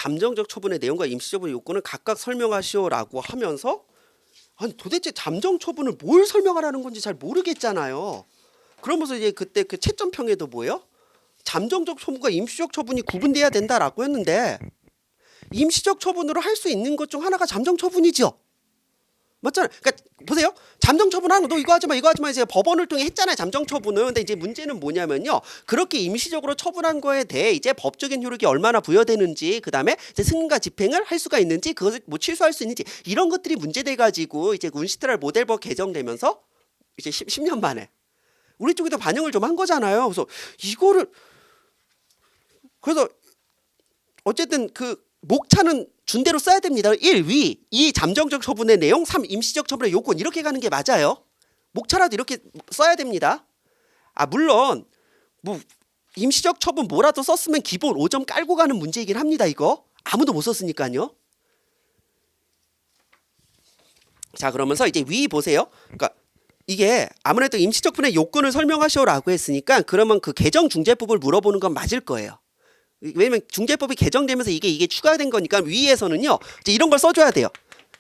잠정적 처분의 내용과 임시처분의 요건을 각각 설명하시오라고 하면서 아니 도대체 잠정 처분을 뭘 설명하라는 건지 잘 모르겠잖아요. 그러면서 이제 그때 그 채점평에도 뭐예요? 잠정적 처분과 임시적 처분이 구분돼야 된다라고 했는데 임시적 처분으로 할 수 있는 것 중 하나가 잠정 처분이죠. 맞잖아요. 그러니까 보세요. 잠정 처분하는 거 너 이거 하지 마 이거 하지 마 이제 법원을 통해 했잖아요. 잠정 처분은. 근데 이제 문제는 뭐냐면요. 그렇게 임시적으로 처분한 거에 대해 이제 법적인 효력이 얼마나 부여되는지 그다음에 이제 승인과 집행을 할 수가 있는지 그것을 뭐 취소할 수 있는지 이런 것들이 문제돼 가지고 이제 운시트랄 모델법 개정되면서 이제 10년 만에 우리 쪽에도 반영을 좀 한 거잖아요. 그래서 이거를 그래서 어쨌든 그 목차는 준대로 써야 됩니다. 1. 위 2. 잠정적 처분의 내용 3. 임시적 처분의 요건 이렇게 가는 게 맞아요. 목차라도 이렇게 써야 됩니다. 아 물론 뭐 임시적 처분 뭐라도 썼으면 기본 5점 깔고 가는 문제이긴 합니다. 이거 아무도 못 썼으니까요. 자 그러면서 이제 위 보세요. 그러니까 이게 아무래도 임시적 처분의 요건을 설명하시오라고 했으니까 그러면 그 개정중재법을 물어보는 건 맞을 거예요. 왜냐면 중재법이 개정되면서 이게 추가된 거니까 위에서는요 이제 이런 걸 써줘야 돼요.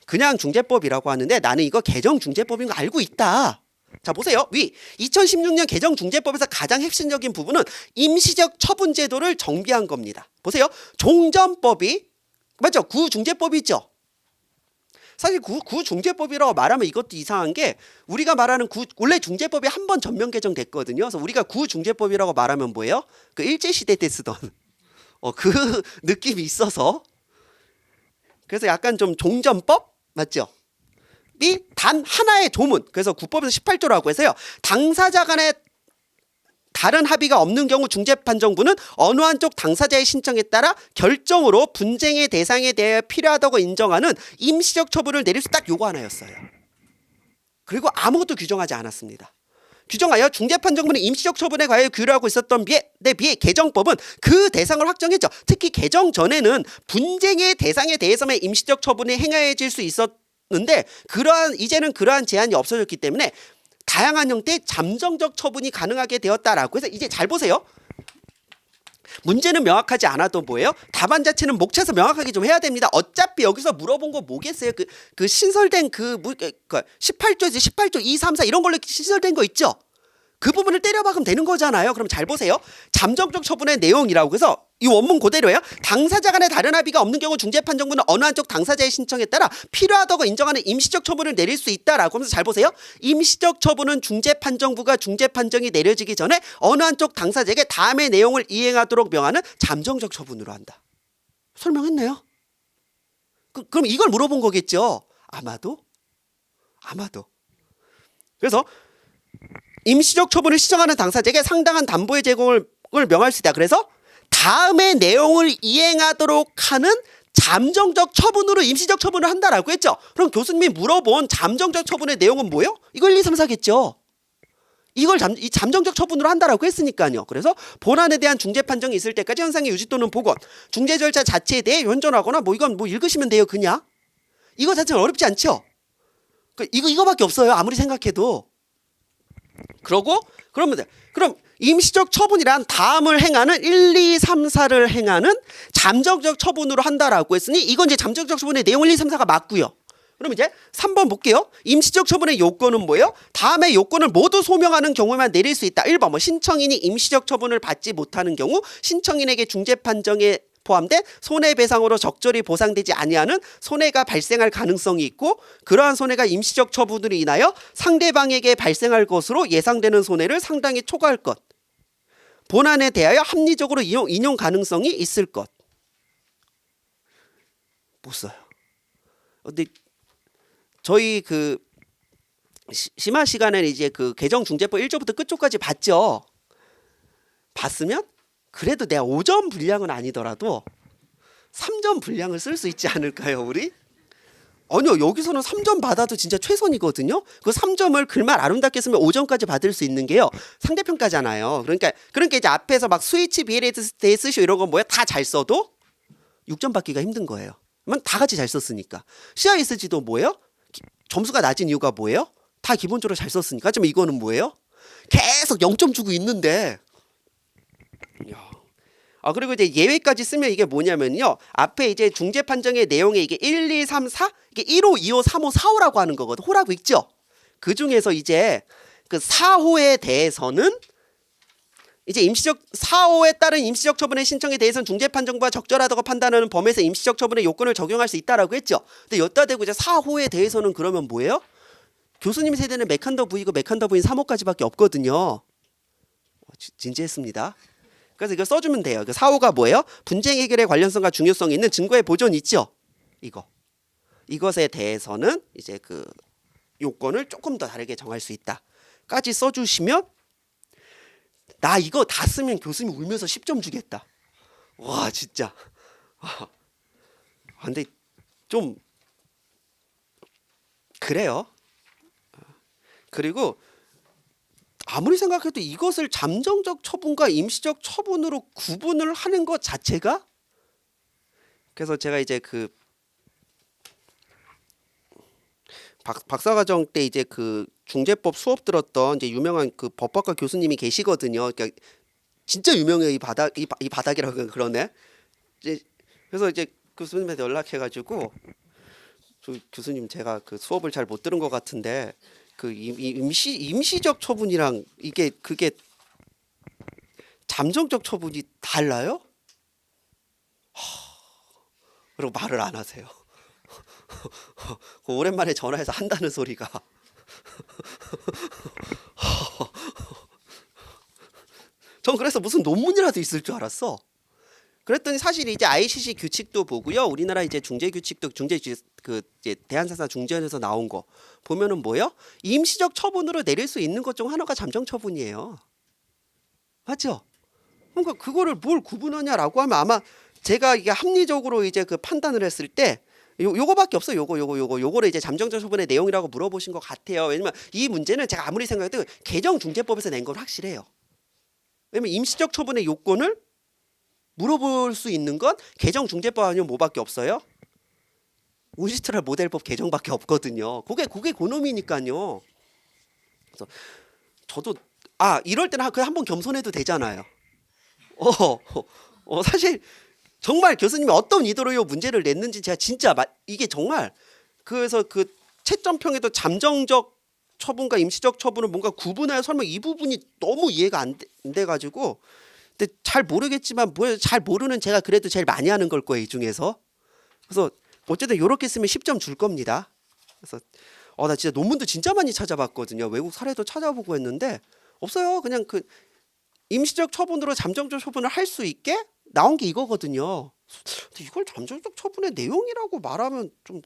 그냥 중재법이라고 하는데 나는 이거 개정중재법인 거 알고 있다. 자 보세요. 위 2016년 개정중재법에서 가장 핵심적인 부분은 임시적 처분 제도를 정비한 겁니다. 보세요. 종전법이 맞죠? 구중재법이죠. 사실 구중재법이라고 말하면 이것도 이상한 게 우리가 말하는 원래 중재법이 한 번 전면 개정됐거든요. 그래서 우리가 구중재법이라고 말하면 뭐예요? 그 일제시대 때 쓰던 그 느낌이 있어서 그래서 약간 좀 종전법 맞죠? 이 단 하나의 조문 그래서 구법에서 18조라고 해서요. 당사자 간의 다른 합의가 없는 경우 중재판정부는 어느 한쪽 당사자의 신청에 따라 결정으로 분쟁의 대상에 대해 필요하다고 인정하는 임시적 처분을 내릴 수 딱 요거 하나였어요. 그리고 아무것도 규정하지 않았습니다. 규정하여 중재판정부는 임시적 처분에 관하여 규율하고 있었던 데 비해 개정법은 그 대상을 확정했죠. 특히 개정 전에는 분쟁의 대상에 대해서만 임시적 처분이 행해질 수 있었는데 이제는 그러한 제한이 없어졌기 때문에 다양한 형태의 잠정적 처분이 가능하게 되었다라고 해서 이제 잘 보세요. 문제는 명확하지 않아도 뭐예요? 답안 자체는 목차에서 명확하게 좀 해야 됩니다. 어차피 여기서 물어본 거 뭐겠어요? 그 신설된 그 18조에서 18조 2, 3, 4 이런 걸로 신설된 거 있죠? 그 부분을 때려박으면 되는 거잖아요. 그럼 잘 보세요. 잠정적 처분의 내용이라고 해서 이 원문 그대로예요. 당사자 간의 다른 합의가 없는 경우 중재판정부는 어느 한쪽 당사자의 신청에 따라 필요하다고 인정하는 임시적 처분을 내릴 수 있다라고 하면서 잘 보세요. 임시적 처분은 중재판정부가 중재판정이 내려지기 전에 어느 한쪽 당사자에게 다음의 내용을 이행하도록 명하는 잠정적 처분으로 한다. 설명했네요. 그럼 이걸 물어본 거겠죠. 아마도. 그래서 임시적 처분을 시정하는 당사자에게 상당한 담보의 제공을 명할 수 있다. 그래서 다음의 내용을 이행하도록 하는 잠정적 처분으로 임시적 처분을 한다라고 했죠. 그럼 교수님이 물어본 잠정적 처분의 내용은 뭐예요? 이거 1, 2, 3, 4겠죠. 이걸 잠정적 처분으로 한다라고 했으니까요. 그래서 본안에 대한 중재 판정이 있을 때까지 현상의 유지 또는 복원, 중재 절차 자체에 대해 연전하거나 이건 읽으시면 돼요. 그냥 이거 자체는 어렵지 않죠. 이거밖에 없어요. 아무리 생각해도. 그럼 임시적 처분이란 다음을 행하는 1, 2, 3, 4를 행하는 잠정적 처분으로 한다라고 했으니 이건 이제 잠정적 처분의 내용 1, 2, 3, 4가 맞고요. 그럼 이제 3번 볼게요. 임시적 처분의 요건은 뭐예요? 다음의 요건을 모두 소명하는 경우에만 내릴 수 있다. 1번 신청인이 임시적 처분을 받지 못하는 경우 신청인에게 중재 판정에 포함된 손해배상으로 적절히 보상되지 아니하는 손해가 발생할 가능성이 있고 그러한 손해가 임시적 처분으로 인하여 상대방에게 발생할 것으로 예상되는 손해를 상당히 초과할 것. 본안에 대하여 합리적으로 인용 가능성이 있을 것. 못 써요. 근데 저희 그 심화 시간에는 이제 그 개정중재법 1조부터 끝조까지 봤죠. 봤으면 그래도 내가 5점 분량은 아니더라도 3점 분량을 쓸 수 있지 않을까요, 우리? 아니요, 여기서는 3점 받아도 진짜 최선이거든요. 그 3점을 글만 아름답게 쓰면 5점까지 받을 수 있는 게요. 상대평가잖아요. 그러니까 이제 앞에서 막 스위치, BLS, 데스쇼 이런 거 뭐야? 다 잘 써도 6점 받기가 힘든 거예요. 그러면 다 같이 잘 썼으니까. CISG도 뭐예요? 점수가 낮은 이유가 뭐예요? 다 기본적으로 잘 썼으니까. 하지만 이거는 뭐예요? 계속 0점 주고 있는데 그리고 이제 예외까지 쓰면 이게 뭐냐면요. 앞에 이제 중재 판정의 내용에 이게 1, 2, 3, 4 이게 1호, 2호, 3호, 4호라고 하는 거거든. 호라고 있죠. 그 중에서 이제 그 4호에 대해서는 이제 임시적 4호에 따른 임시적 처분의 신청에 대해서는 중재 판정과 적절하다고 판단하는 범위에서 임시적 처분의 요건을 적용할 수 있다라고 했죠. 근데 여기다 대고 이제 4호에 대해서는 그러면 뭐예요? 교수님 세대는 메칸더 V고 메칸더 V는 3호까지밖에 없거든요. 진지했습니다. 그래서 이거 써주면 돼요. 그 4호가 뭐예요? 분쟁 해결의 관련성과 중요성이 있는 증거의 보존이 있죠. 이것에 대해서는 이제 그 요건을 조금 더 다르게 정할 수 있다까지 써주시면 나 이거 다 쓰면 교수님 울면서 10점 주겠다. 와 진짜. 근데 좀 그래요. 그리고 아무리 생각해도 이것을 잠정적 처분과 임시적 처분으로 구분을 하는 것 자체가 그래서 제가 이제 그 박사과정 때 이제 그 중재법 수업 들었던 이제 유명한 그 법학과 교수님이 계시거든요. 그러니까 진짜 유명해요. 이 바닥이라고 그러네. 그래서 이제 교수님한테 연락해가지고 교수님 제가 그 수업을 잘 못 들은 것 같은데 그 임시적 처분이랑 그게 잠정적 처분이 달라요? 그리고 말을 안 하세요. 오랜만에 전화해서 한다는 소리가 전 그래서 무슨 논문이라도 있을 줄 알았어. 그랬더니 사실 이제 ICC 규칙도 보고요. 우리나라 이제 중재 규칙도 그 이제 대한사사 중재원에서 나온 거 보면은 뭐요? 임시적 처분으로 내릴 수 있는 것 중 하나가 잠정 처분이에요. 맞죠? 그러니까 그거를 뭘 구분하냐라고 하면 아마 제가 이게 합리적으로 이제 그 판단을 했을 때 요거밖에 없어. 요거를 이제 잠정적 처분의 내용이라고 물어보신 것 같아요. 왜냐면 이 문제는 제가 아무리 생각해도 개정중재법에서 낸 건 확실해요. 왜냐면 임시적 처분의 요건을 물어볼 수 있는 건 개정중재법 아니면 뭐밖에 없어요? 우지스트랄 모델법 개정밖에 없거든요. 그게 그놈이니까요. 그래서 저도 이럴 때는 그냥 한번 겸손해도 되잖아요. 사실 정말 교수님이 어떤 의도로 이 문제를 냈는지 제가 진짜 이게 정말 그래서 그 채점평에도 잠정적 처분과 임시적 처분을 뭔가 구분하여 설명 이 부분이 너무 이해가 안 돼가지고 근데 잘 모르겠지만 잘 모르는 제가 그래도 제일 많이 하는 걸 거예요 이 중에서. 그래서 어쨌든 이렇게 쓰면 10점 줄 겁니다. 그래서 나 진짜 논문도 진짜 많이 찾아봤거든요. 외국 사례도 찾아보고 했는데 없어요. 그냥 그 임시적 처분으로 잠정적 처분을 할 수 있게 나온 게 이거거든요. 근데 이걸 잠정적 처분의 내용이라고 말하면 좀